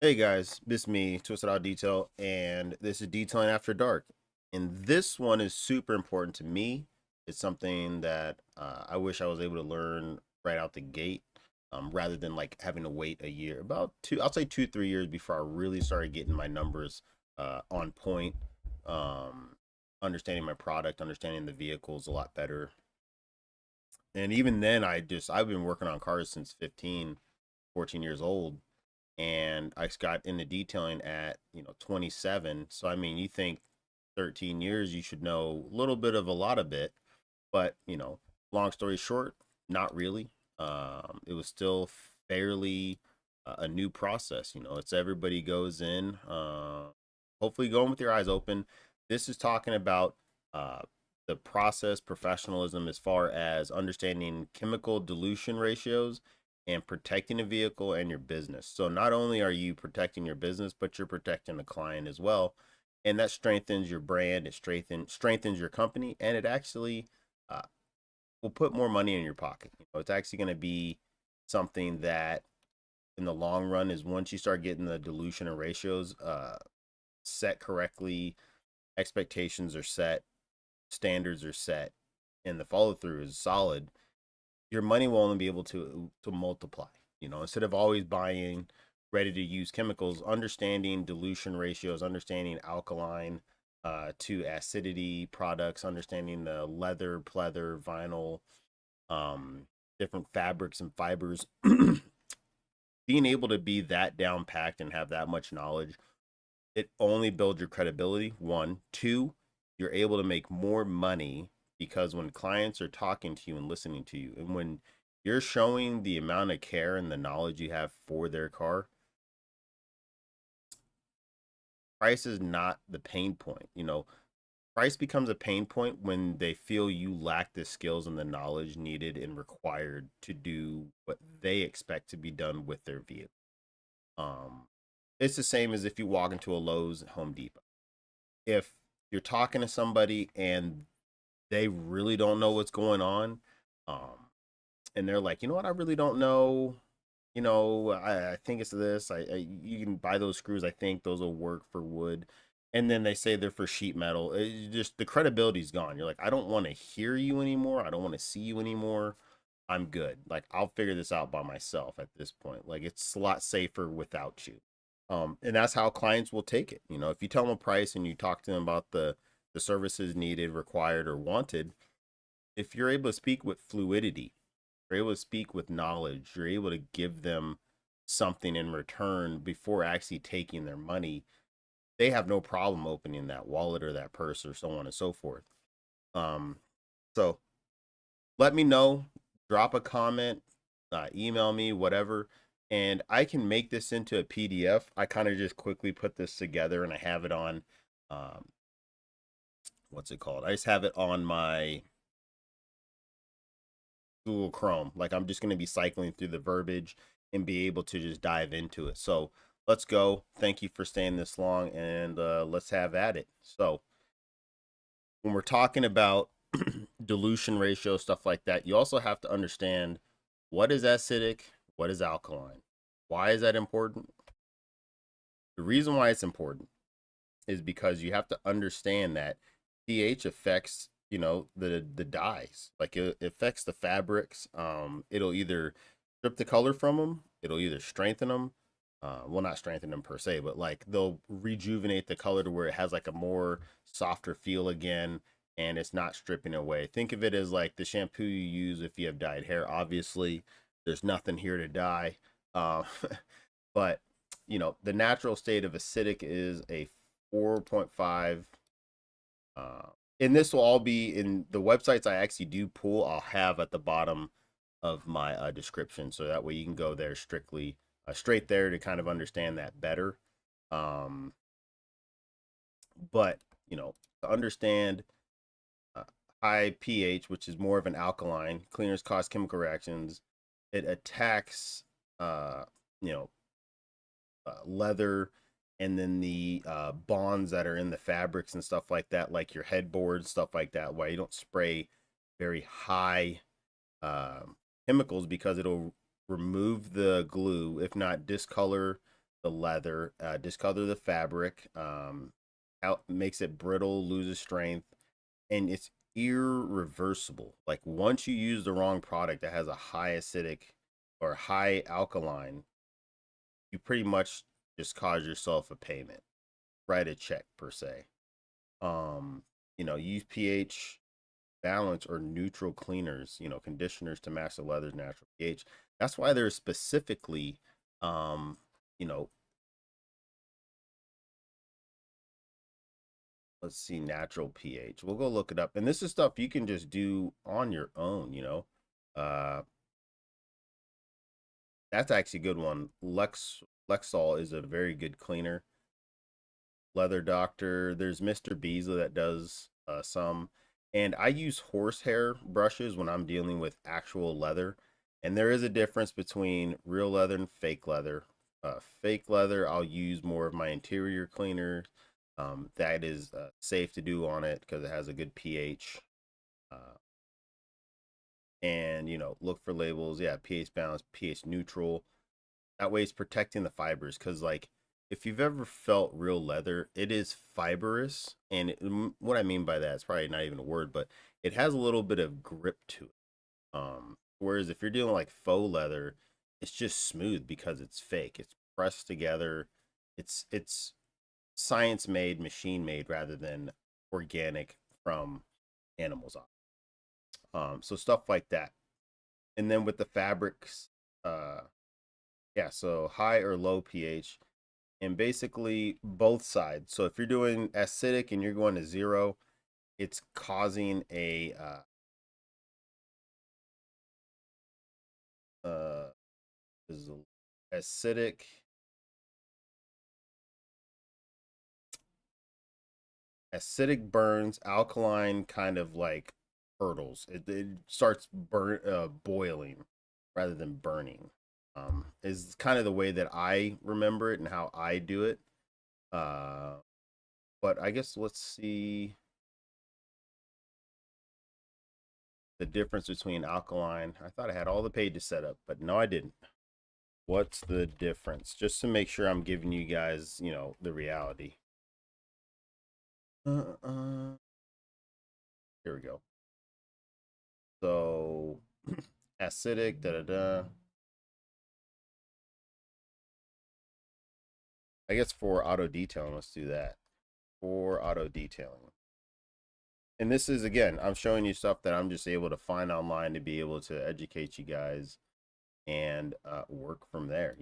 Hey guys, this is me, Twisted Out Detail, and this is Detailing After Dark. And this one is super important to me. It's something that I wish I was able to learn right out the gate, rather than like having to wait a year. About two, I'll say 2, 3 years before I really started getting my numbers on point, understanding my product, understanding the vehicles a lot better. And even then, I've been working on cars since 15, 14 years old, and I got into detailing at 27. So I mean, you think 13 years you should know a little bit of a lot of bit, but long story short, not really. It was still fairly a new process. It's everybody goes in, hopefully going with your eyes open. This is talking about uh, the process professionalism as far as understanding chemical dilution ratios and protecting a vehicle and your business. So not only are you protecting your business, but you're protecting the client as well. And that strengthens your brand, it strengthens your company, and it actually uh, will put more money in your pocket. It's actually going to be something that in the long run is once you start getting the dilution and ratios set correctly, expectations are set, standards are set, and the follow through is solid, your money will only be able to multiply. Instead of always buying ready to use chemicals, understanding dilution ratios, understanding alkaline to acidity products, understanding the leather, pleather, vinyl, um, different fabrics and fibers. Being able to be that down packed and have that much knowledge, it only builds your credibility. One, two, you're able to make more money because when clients are talking to you and listening to you, and when you're showing the amount of care and the knowledge you have for their car, price is not the pain point. Price becomes a pain point when they feel you lack the skills and the knowledge needed and required to do what they expect to be done with their vehicle. Um, it's the same as if you walk into a Lowe's, Home Depot. If you're talking to somebody and they really don't know what's going on, um, and they're like, you know what, I really don't know. I think it's this. You can buy those screws. I think those will work for wood. And then they say they're for sheet metal. Just the credibility's gone. You're like, I don't want to hear you anymore. I don't want to see you anymore. I'm good. Like, I'll figure this out by myself at this point. Like, it's a lot safer without you. And that's how clients will take it. If you tell them a price and you talk to them about the services needed, required, or wanted, if you're able to speak with fluidity, you're able to speak with knowledge, you're able to give them something in return before actually taking their money, they have no problem opening that wallet or that purse or so on and so forth. Um, so let me know, drop a comment, email me, whatever, and I can make this into a PDF. I kind of just quickly put this together and I have it on, um, what's it called? I just have it on my Google Chrome. Like I'm just going to be cycling through the verbiage and be able to just dive into it. So let's go. Thank you for staying this long, and let's have at it. So when we're talking about dilution ratio, stuff like that, you also have to understand what is acidic, what is alkaline. Why is that important? The reason why it's important is because you have to understand that pH affects, the dyes. Like it affects the fabrics. It'll either strip the color from them, it'll either strengthen them, well, not strengthen them per se, but like they'll rejuvenate the color to where it has like a more softer feel again, and it's not stripping away. Think of it as like the shampoo you use if you have dyed hair. Obviously there's nothing here to dye, uh, but the natural state of acidic is a 4.5. uh, and this will all be in the websites I actually do pull. I'll have at the bottom of my description, so that way you can go there strictly straight there to kind of understand that better. um but to understand uh, high pH, which is more of an alkaline, cleaners cause chemical reactions. It attacks uh you know leather, and then the bonds that are in the fabrics and stuff like that, like your headboard, stuff like that. Why you don't spray very high chemicals, because it'll remove the glue, if not discolor the leather, discolor the fabric, out makes it brittle, loses strength, and it's irreversible. Like once you use the wrong product that has a high acidic or high alkaline, you pretty much just cause yourself a payment, write a check per se. Um, use pH balance or neutral cleaners, conditioners to match the leather's natural pH. That's why there's specifically, you know, let's see, natural pH. We'll go look it up. And this is stuff you can just do on your own. Uh, that's actually a good one. Lexol is a very good cleaner. Leather Doctor. There's Mr. Beasley that does some. And I use horsehair brushes when I'm dealing with actual leather. And there is a difference between real leather and fake leather. Fake leather, I'll use more of my interior cleaner. That is safe to do on it because it has a good pH. Uh, and, look for labels. Yeah, pH balance, pH neutral. That way it's protecting the fibers because, like, if you've ever felt real leather, it is fibrous. And what I mean by that, it's probably not even a word, but it has a little bit of grip to it. Whereas if you're dealing like faux leather, it's just smooth because it's fake. It's pressed together. It's science made, machine made rather than organic from animals. So stuff like that. And then with the fabrics, yeah, so high or low pH, and basically both sides. So if you're doing acidic and you're going to 0, it's causing a is acidic acidic burns, alkaline kind of like hurdles. It starts boiling rather than burning. Is kind of the way that I remember it and how I do it. Uh, but I guess let's see the difference between alkaline. I thought I had all the pages set up, but no, I didn't. What's the difference? Just to make sure I'm giving you guys, the reality. Here we go. So acidic, da da da. I guess for auto detailing, let's do that. For auto detailing. And this is, again, I'm showing you stuff that I'm just able to find online to be able to educate you guys and work from there.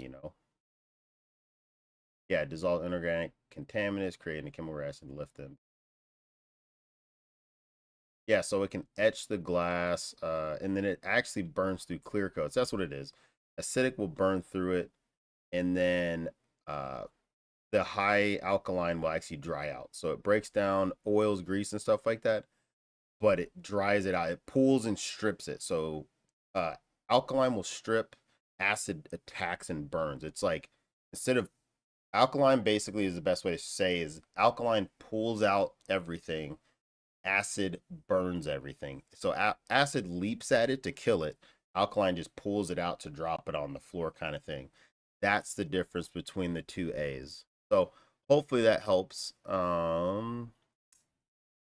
Yeah, dissolve inorganic contaminants, creating a chemical reaction to lift them. Yeah, so it can etch the glass, and then it actually burns through clear coats. That's what it is. Acidic will burn through it, and then the high alkaline will actually dry out. So it breaks down oils, grease, and stuff like that, but it dries it out. It pulls and strips it. So alkaline will strip, acid attacks and burns. It's like instead of alkaline, basically is the best way to say is alkaline pulls out everything, acid burns everything. So acid leaps at it to kill it. Alkaline just pulls it out to drop it on the floor, kind of thing. That's the difference between the two A's. So hopefully that helps. And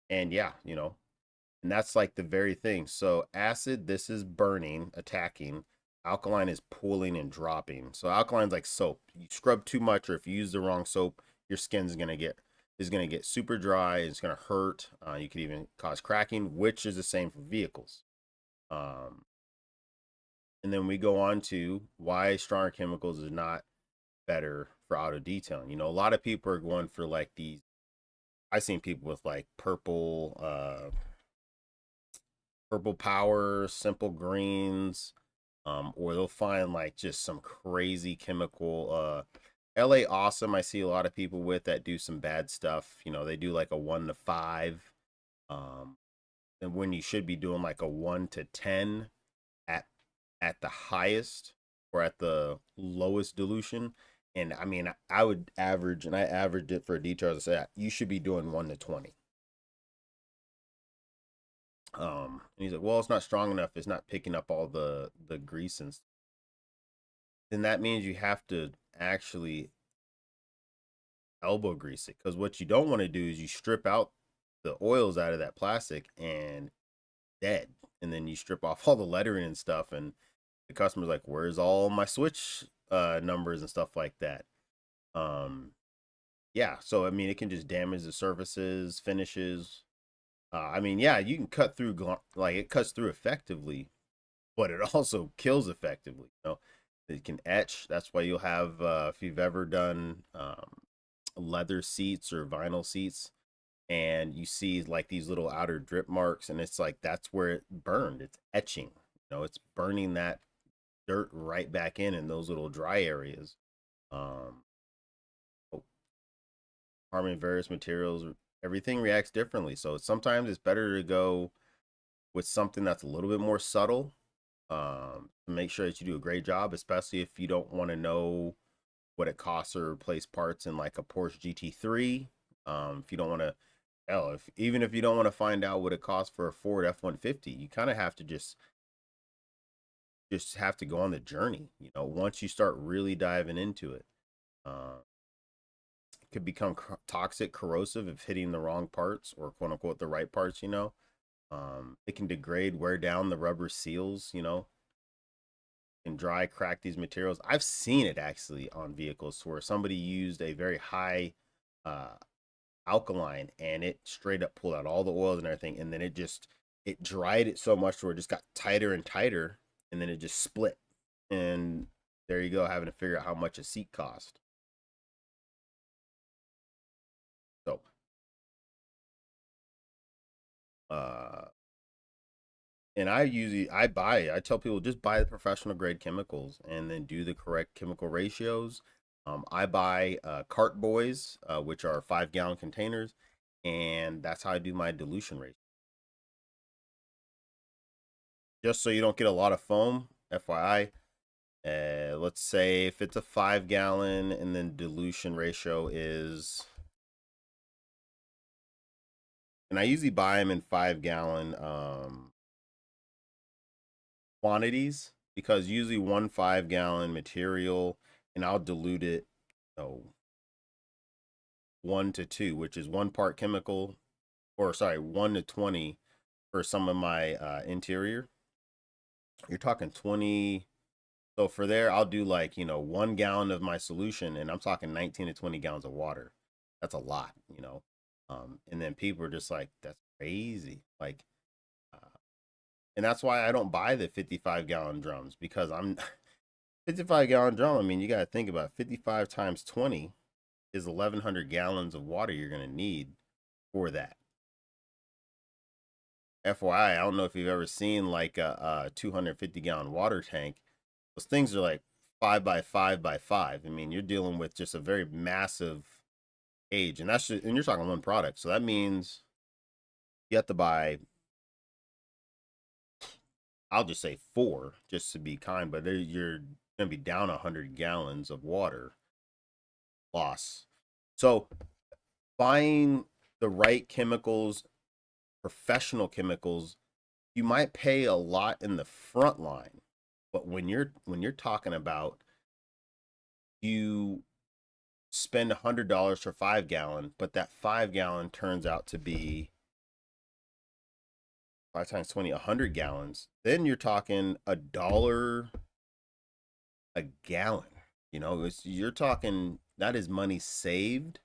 yeah, and that's like the very thing. So acid, this is burning, attacking. Alkaline is pulling and dropping. So alkaline's like soap. You scrub too much, or if you use the wrong soap, your skin's gonna get super dry. It's gonna hurt. You could even cause cracking, which is the same for vehicles. Um, and then we go on to why stronger chemicals is not better for auto detailing. A lot of people are going for like these. I've seen people with like purple power, simple greens, or they'll find like just some crazy chemical. LA Awesome, I see a lot of people with that do some bad stuff. They do like a 1 to 5, um, and when you should be doing like a 1 to 10 at the highest or at the lowest dilution. And I mean, I would average, and I averaged it for a detail. As I said, you should be doing 1 to 20. And he's like, well, it's not strong enough. It's not picking up all the grease and then that means you have to actually elbow grease it, because what you don't want to do is you strip out the oils out of that plastic and dead, and then you strip off all the lettering and stuff, and the customer's like, "Where's all my switch numbers and stuff like that?" Um, yeah, so I mean, it can just damage the surfaces, finishes. I mean, yeah, you can cut through like it cuts through effectively, but it also kills effectively. It can etch. That's why you'll have if you've ever done leather seats or vinyl seats, and you see like these little outer drip marks, and it's like that's where it burned. It's etching. It's burning that dirt right back in those little dry areas. Um, oh, harming various materials, everything reacts differently. So sometimes it's better to go with something that's a little bit more subtle, to make sure that you do a great job, especially if you don't want to know what it costs to replace parts in like a Porsche GT3. If you don't want to, hell, if even if you don't want to find out what it costs for a Ford F-150, you kind of have to just have to go on the journey. Once you start really diving into it, it could become toxic, corrosive if hitting the wrong parts or quote unquote the right parts. It can degrade, wear down the rubber seals. Can dry, crack these materials. I've seen it actually on vehicles where somebody used a very high uh, alkaline and it straight up pulled out all the oils and everything, and then it dried it so much where it just got tighter and tighter, and then it just split. And there you go, having to figure out how much a seat cost. So, uh, and I tell people just buy the professional grade chemicals and then do the correct chemical ratios. I buy cart boys, which are 5 gallon containers, and that's how I do my dilution rate. Just so you don't get a lot of foam, FYI. Let's say if it's a 5 gallon and then dilution ratio is, and I usually buy them in 5 gallon quantities, because usually 1 5 gallon material, and I'll dilute it, oh, 1 to 2, which is 1 part chemical, or sorry, 1 to 20 for some of my interior. You're talking 20. So for there, I'll do like 1 gallon of my solution, and I'm talking 19 to 20 gallons of water. That's a lot. And then people are just like, "That's crazy." Like, and that's why I don't buy the 55 gallon drums, because I'm 55 gallon drum. I mean, you got to think about it. 55 times 20 is 1,100 gallons of water you're gonna need for that. FYI, I don't know if you've ever seen like a 250 gallon water tank. Those things are like 5 by 5 by 5. I mean, you're dealing with just a very massive age, and and you're talking one product. So that means you have to buy, I'll just say four, just to be kind, but you're gonna be down 100 gallons of water loss. So buying the right chemicals, professional chemicals, you might pay a lot in the front line, but when you're talking about, you spend $100 for 5 gallon, but that 5 gallon turns out to be 5 times 20, 100 gallons. Then you're talking $1 a gallon. You're talking, that is money saved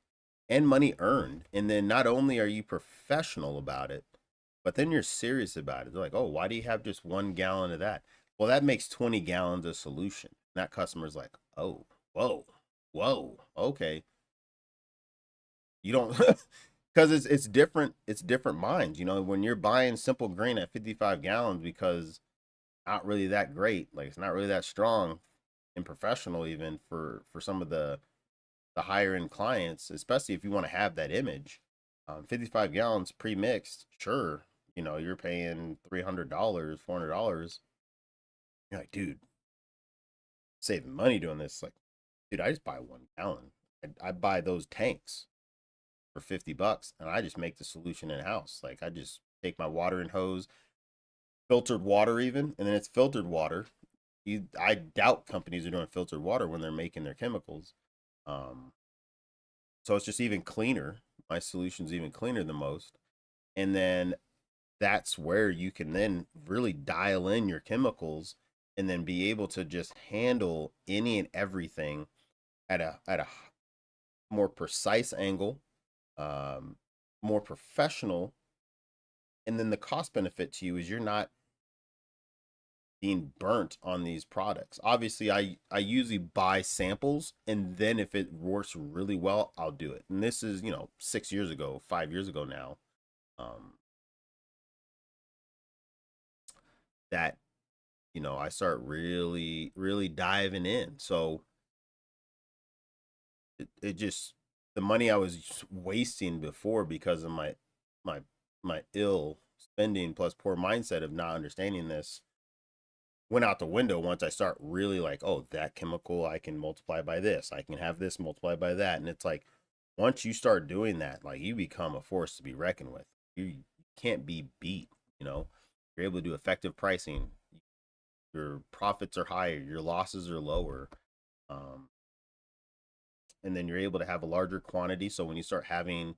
and money earned. And then not only are you professional about it, but then you're serious about it. They're like, "Oh, why do you have just 1 gallon of that?" Well, that makes 20 gallons of solution. And that customer's like, "Oh, whoa, whoa, okay." You don't, because it's different. It's different minds. When you're buying simple grain at 55 gallons, because not really that great, like it's not really that strong and professional, even for some of the higher end clients, especially if you want to have that image. 55 gallons pre-mixed, sure, you're paying $300, $400. You're like, dude, saving money doing this. Like, dude, I just buy 1 gallon. I buy those tanks for $50, and I just make the solution in house. Like, I just take my watering hose, filtered water even, and then it's filtered water. I doubt companies are doing filtered water when they're making their chemicals. Um, So it's just even cleaner. My solution's even cleaner than most. And then that's where you can then really dial in your chemicals and then be able to just handle any and everything at a more precise angle, um, more professional. And then the cost benefit to you is you're not being burnt on these products. Obviously, I usually buy samples, and then if it works really well, I'll do it. And this is, 6 years ago, 5 years ago now, um, that I start really, really diving in. So it just, the money I was wasting before because of my my ill spending plus poor mindset of not understanding this went out the window once I start really like, oh, that chemical I can multiply by this. I can have this multiplied by that. And it's like once you start doing that, like you become a force to be reckoned with. You can't be beat, you know. You're able to do effective pricing. Your profits are higher, your losses are lower. Um, and then you're able to have a larger quantity. So when you start having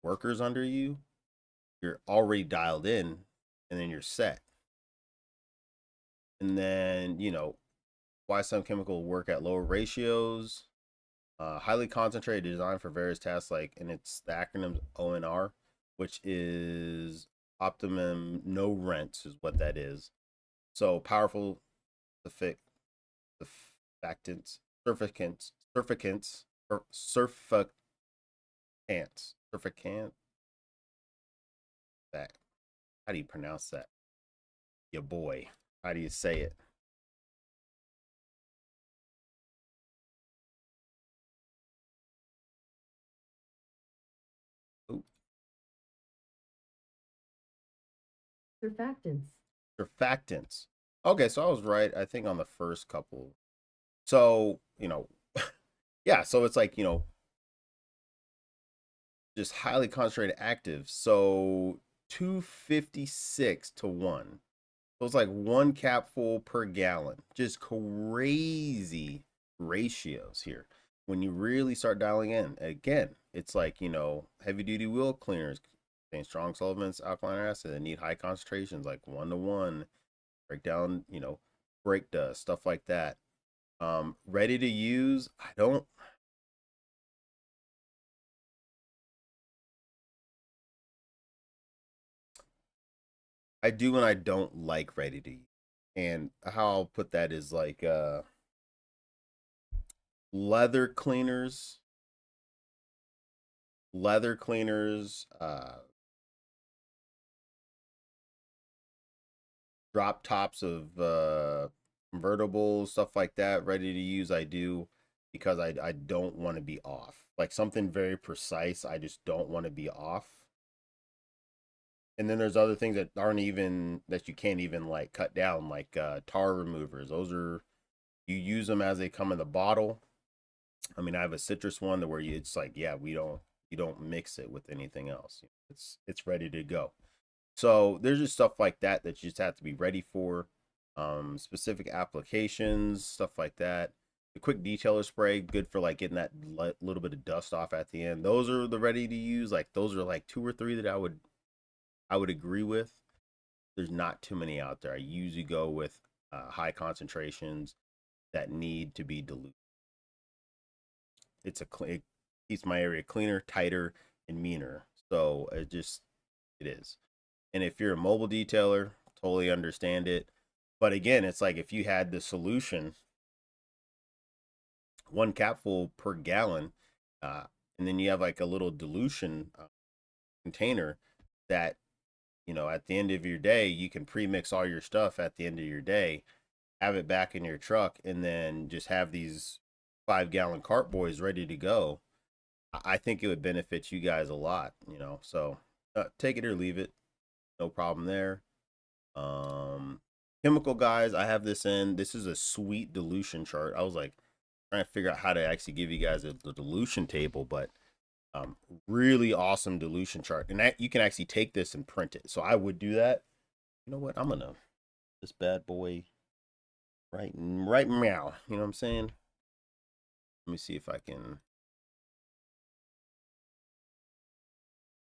workers under you, you're already dialed in and then you're set. And then, why some chemical work at lower ratios. Highly concentrated, designed for various tasks, like, and it's the acronym ONR, which is optimum no rents, is what that is. So powerful, the surfactants, surfactant. That. How do you pronounce that? Your boy. How do you say it? Ooh, Surfactants. surfactants. Okay, so I was right, I think, on the first couple. So, yeah, so it's like, just highly concentrated active. So 256 to 1. So it's like one capful per gallon. Just crazy ratios here. When you really start dialing in, again, it's like, heavy duty wheel cleaners contain strong solvents, alkaline acid, that need high concentrations, like 1 to 1, break down, brake dust, stuff like that. Ready to use. I do and I don't like ready to use. And how I'll put that is like leather cleaners, leather cleaners, drop tops of convertibles, stuff like that, ready to use. I do because I don't want to be off. Like something very precise, I just don't want to be off. And then there's other things that aren't even that you can't even like cut down, like tar removers. Those are you use them as they come in the bottle. I mean, I have a citrus one that where it's like, yeah, you don't mix it with anything else. It's ready to go. So there's just stuff like that that you just have to be ready for. Specific applications, stuff like that. The quick detailer spray, good for like getting that little bit of dust off at the end. Those are the ready to use. Like those are like two or three that I would agree with. There's not too many out there. I usually go with high concentrations that need to be diluted. It keeps my area cleaner, tighter, and meaner. So it is. And if you're a mobile detailer, totally understand it. But again, it's like if you had the solution, one capful per gallon, and then you have like a little dilution container that at the end of your day you can pre-mix all your stuff at the end of your day, have it back in your truck, and then just have these 5-gallon cart boys ready to go. I think it would benefit you guys a lot. So take it or leave it, no problem there. Um, chemical guys, I have this in. This is a sweet dilution chart. I was like trying to figure out how to actually give you guys the dilution table, but um, really awesome dilution chart, and that you can actually take this and print it. So I would do that. You know what? I'm gonna this bad boy right meow. You know what I'm saying? Let me see if I can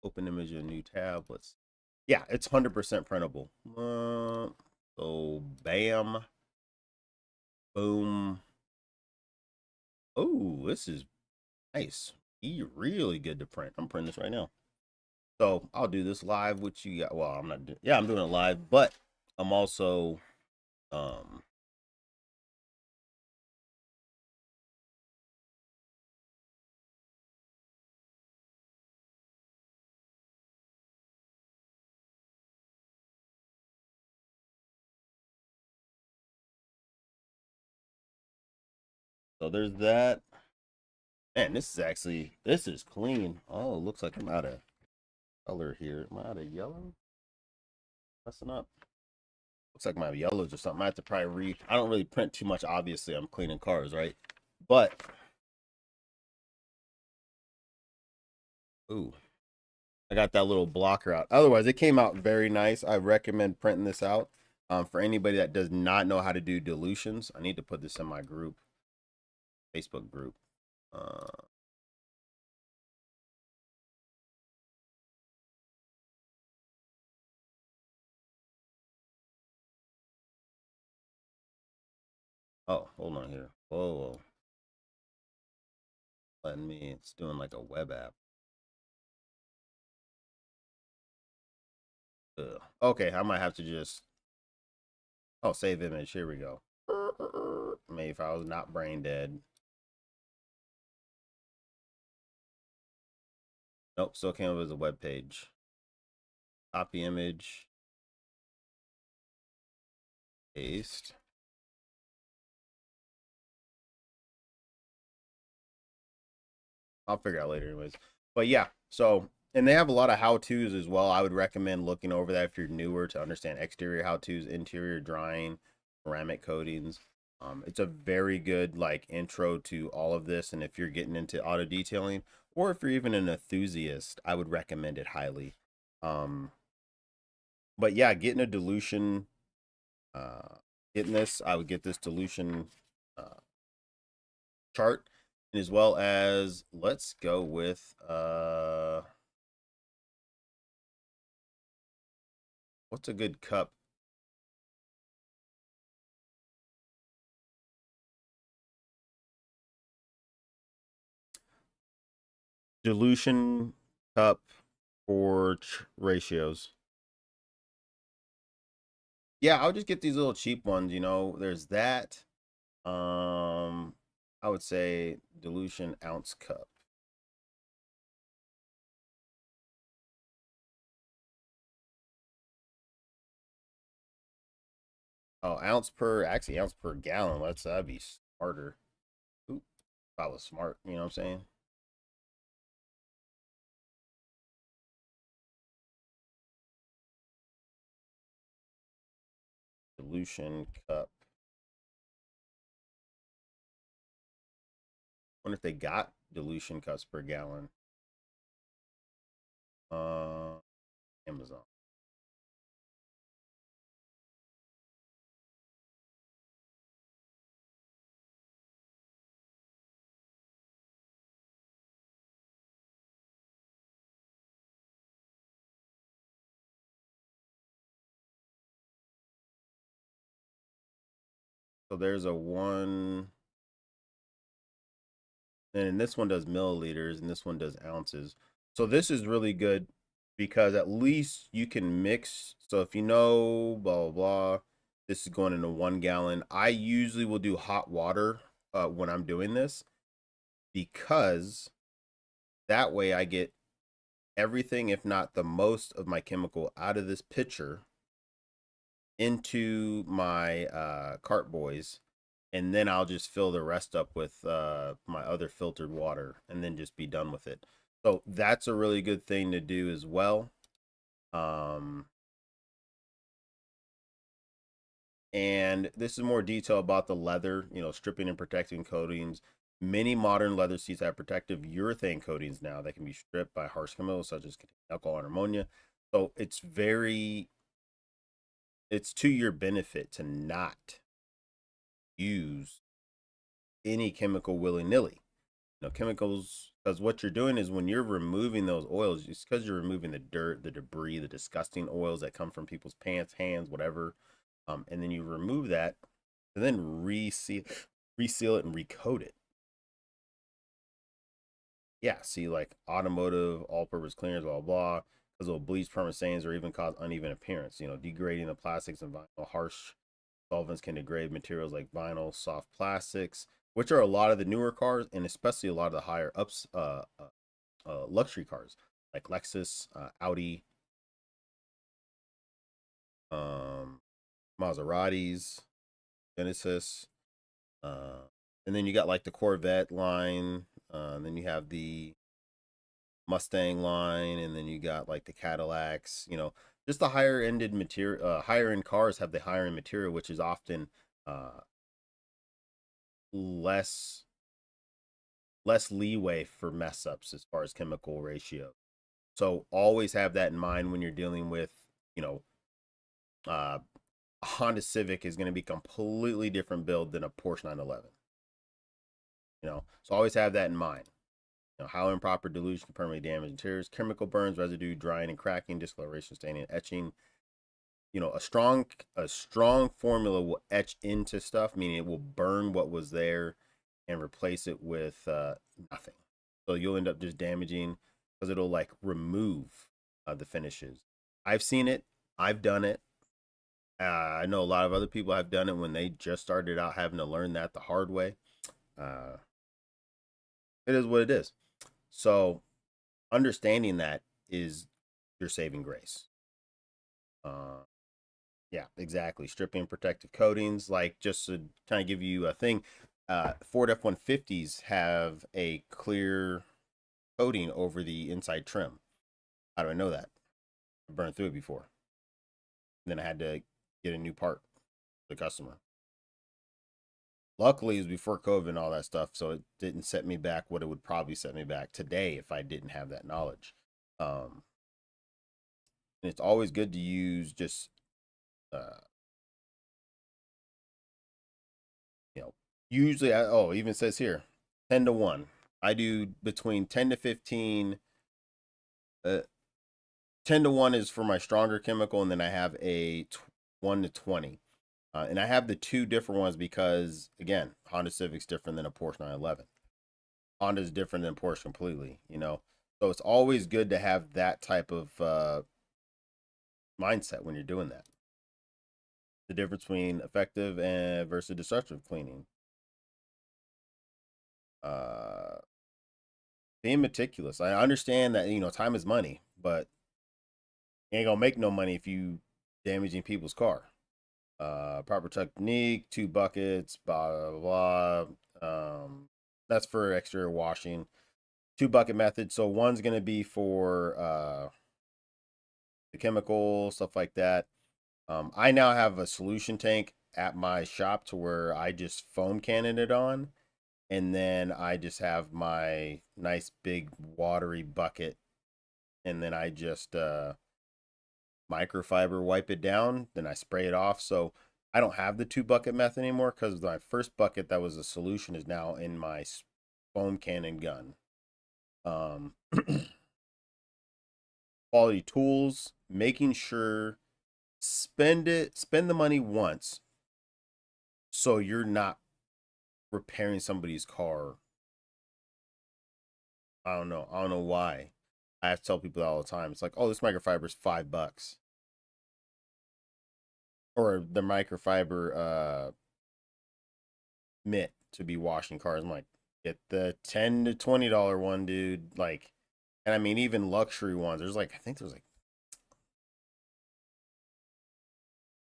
Open image in a new tab. Yeah, it's 100% printable. So bam, boom. Oh, this is nice. Really good to print. I'm printing this right now. So I'll do this live, which you got. Well, I'm not doing, yeah, I'm doing it live, but I'm also, um, so there's that. Man, this is clean. Oh, looks like I'm out of color here. Am I out of yellow? Messing up. Looks like my yellows or something. I have to probably read. I don't really print too much. Obviously, I'm cleaning cars, right? But, ooh, I got that little blocker out. Otherwise, it came out very nice. I recommend printing this out. For anybody that does not know how to do dilutions, I need to put this in my group, Facebook group. Uh, oh, hold on here. Whoa, letting me. It's doing like a web app. Ugh. Okay, I might have to just. Oh, save image. Here we go. Maybe if I was not brain dead. Nope, still came up as a web page. Copy image. Paste. I'll figure out later anyways. But yeah, so and they have a lot of how-tos as well. I would recommend looking over that if you're newer to understand exterior how-tos, interior drying, ceramic coatings. It's a very good like intro to all of this. And if you're getting into auto detailing, or if you're even an enthusiast, I would recommend it highly. Um, but yeah, getting a dilution, uh, getting this, I would get this dilution uh, chart, and as well as let's go with what's a good cup? Dilution cup for ratios. Yeah, I'll just get these little cheap ones, you know. There's that. I would say dilution ounce cup. Oh, ounce per gallon. That'd be smarter. Oop, if I was smart, you know what I'm saying? Dilution cup. Wonder if they got dilution cups per gallon. Uh, Amazon. So there's a one, and this one does milliliters, and this one does ounces. So this is really good because at least you can mix. So if you know, blah, blah, blah, this is going into 1 gallon. I usually will do hot water when I'm doing this because that way I get everything, if not the most of my chemical out of this pitcher into my cart boys, and then I'll just fill the rest up with my other filtered water and then just be done with it. So that's a really good thing to do as well. Um, and this is more detail about the leather, you know, stripping and protecting coatings. Many modern leather seats have protective urethane coatings now that can be stripped by harsh chemicals such as alcohol and ammonia. So it's to your benefit to not use any chemical willy-nilly. You know, chemicals Because what you're doing is when you're removing those oils, it's because you're removing the dirt, the debris, the disgusting oils that come from people's pants, hands, whatever. And then you remove that and then reseal it and recoat it. Yeah, see, like automotive all-purpose cleaners, blah blah, because it'll bleach permanent stains or even cause uneven appearance. Degrading the plastics and vinyl. Harsh solvents can degrade materials like vinyl, soft plastics, which are a lot of the newer cars, and especially a lot of the higher ups, luxury cars like Lexus, Audi, um, Maseratis, Genesis, and then you got like the Corvette line, and then you have the Mustang line, and then you got like the Cadillacs. Just the higher ended material, higher end cars have the higher end material, which is often uh, less less leeway for mess ups as far as chemical ratio. So always have that in mind when you're dealing with, you know, a Honda Civic is going to be completely different build than a Porsche 911. So always have that in mind. How improper dilution can permanently damage interiors, chemical burns, residue, drying and cracking, discoloration, staining, etching. A strong formula will etch into stuff, meaning it will burn what was there and replace it with nothing. So you'll end up just damaging because it'll like remove the finishes. I've seen it. I've done it. I know a lot of other people have done it when they just started out having to learn that the hard way. Uh, it is what it is. So understanding that is your saving grace. Uh, yeah, exactly. Stripping protective coatings, like just to kind of give you a thing. Ford F-150s have a clear coating over the inside trim. How do I know that? I burned through it before. Then I had to get a new part for the customer. Luckily, it was before COVID and all that stuff, so it didn't set me back what it would probably set me back today if I didn't have that knowledge. Um, and it's always good to use just, uh, you know, usually, even says here 10 to 1. I do between 10 to 15. Uh, 10 to 1 is for my stronger chemical, and then I have a 1 to 20. And I have the two different ones because, again, Honda Civic's different than a Porsche 911. Honda's different than Porsche completely. So it's always good to have that type of mindset when you're doing that. The difference between effective and versus destructive cleaning. Uh, Being meticulous. I understand that time is money, but you ain't gonna make no money if you damaging people's car. Proper technique, 2 buckets, blah blah blah. That's for extra washing. 2 bucket method. So one's gonna be for the chemical stuff like that. I now have a solution tank at my shop to where I just foam cannon it on, and then I just have my nice big watery bucket, and then I just microfiber wipe it down, then I spray it off. So I don't have the 2 bucket method anymore because my first bucket that was a solution is now in my foam cannon gun. Um, Quality tools, making sure spend the money once so you're not repairing somebody's car. I don't know why. I have to tell people that all the time. It's like, oh, this microfiber is $5. Or the microfiber mitt to be washing cars. I'm like, get the $10 to $20 one, dude. Like, and I mean, even luxury ones. I think there's like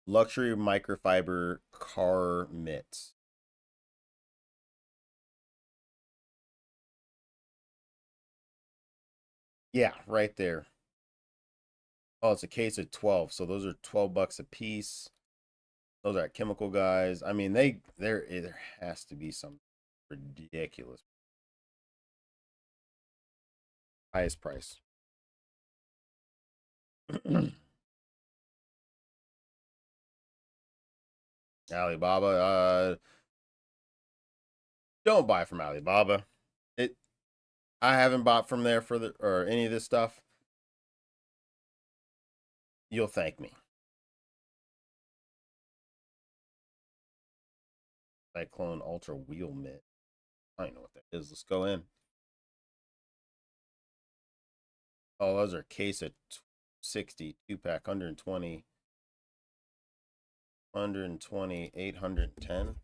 luxury microfiber car mitts. Yeah, right there. Oh, it's a case of 12. So those are $12 a piece. Those are chemical guys. I mean, there has to be some ridiculous highest price. Alibaba, don't buy from Alibaba. It I haven't bought from there for the or any of this stuff. You'll thank me. Cyclone Ultra Wheel Mitt. I don't know what that is. Let's go in. Oh, those are case of 60, 2-pack, 120, 120, 810.